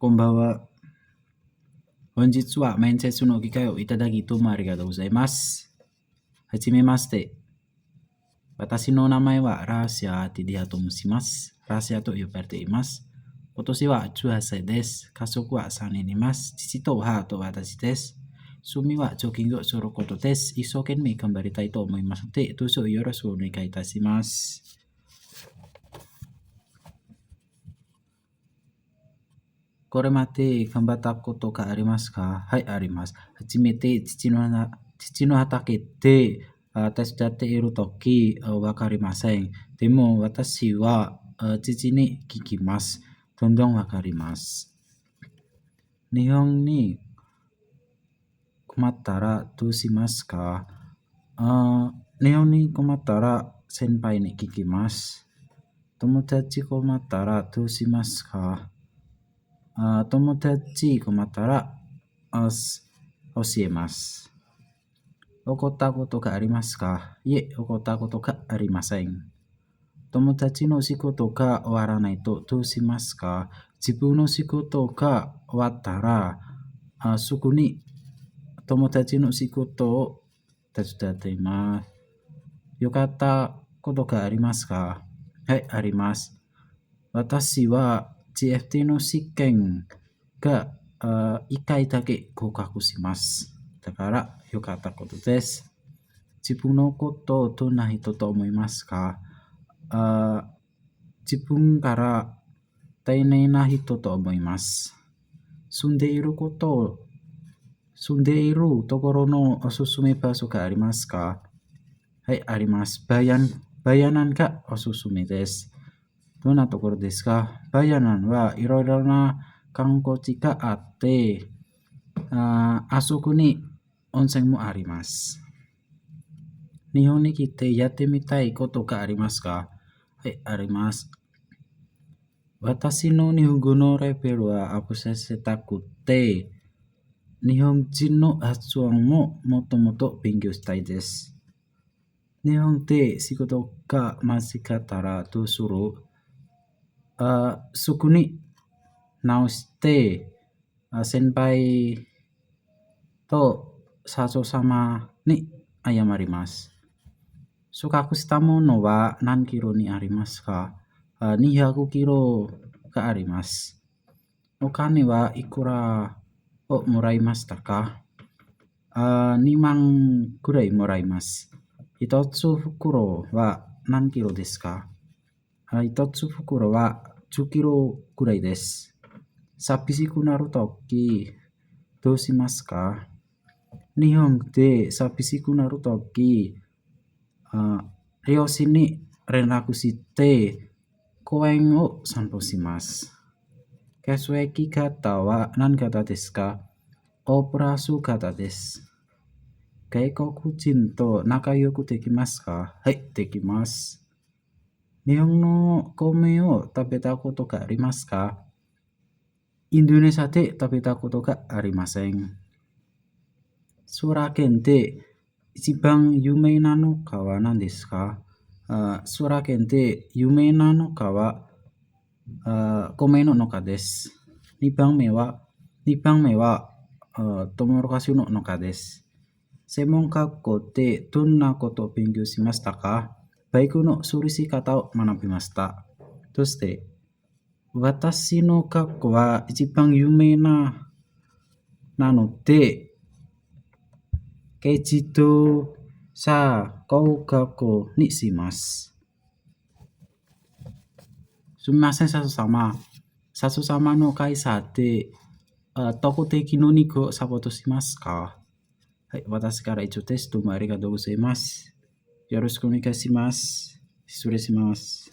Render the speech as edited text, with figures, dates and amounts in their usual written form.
こんばんは。本日は面接の機会をいただきどうもありがとうございます。はじめまして。私の名前はラーシア・ティディアと申します。ラーシアと呼ばれています。今年は18歳です。家族は3人います。父と母と私です。趣味はジョギングをすることです。一生懸命頑張りたいと思いますので、どうぞよろしくお願いいたします。これまで頑張ったことがありますか？はい、あります。初めて父の畑で手伝っているときわかりません。でも私は父に聞きます。どんどんわかります。日本に困ったらどうしますか？日本に困ったら先輩に聞きます。友達困ったらどうしますか？友達困ったら教えます。怒ったことがありますか？いえ、怒ったことがありません。友達の仕事が終わらないとどうしますか？自分の仕事が終わったら、すぐに友達の仕事を手伝っています。よかったことがありますか？はい、あります。私は GFT の試験が1回だけ合格します。だからよかったことです。自分のことをどんな人と思いますか？自分から丁寧な人と思います。住んでいるところのおすすめ場所がありますか？はい、あります。バヤナンがおすすめです。どんなところですか？バヤナンはいろいろな観光地があって、あそこに温泉もあります。日本に来てやってみたいことがありますか？はい、あります。私の日本語のレベルはアップさせたくて、日本人の発音ももともと勉強したいです。日本で仕事が間違ったらどうする？すぐに直して、先輩と社長様に謝ります。収穫したものは何キロにありますか？200キロがあります。お金はいくらをもらいましたか？2万くらいもらいます。一つ袋は何キロですか？一つ袋は10キロくらいです。寂しくなるとき、どうしますか？日本で寂しくなるとき、両親に連絡して公園を散歩します。血液型は何型ですか？オプラス型です。外国人と仲良くできますか？はい、できます。日本の米を食べたことがありますか？インドネシアで食べたことがありません。ソラ県で一番有名なのかは何ですか？ソラ県で有名なのかは米の農家です。2番目はトウモロコシの農家です。専門学校でどんなことを勉強しましたか？バイクの処理し方を学びました。そして、私の学校は一番有名なので、ケイとさ工学校にします。すみません、佐藤様。佐藤様の会社で、特定の肉をサポートしますか？はい、私から以上です。どうもありがとうございます。よろしくお願いします。失礼します。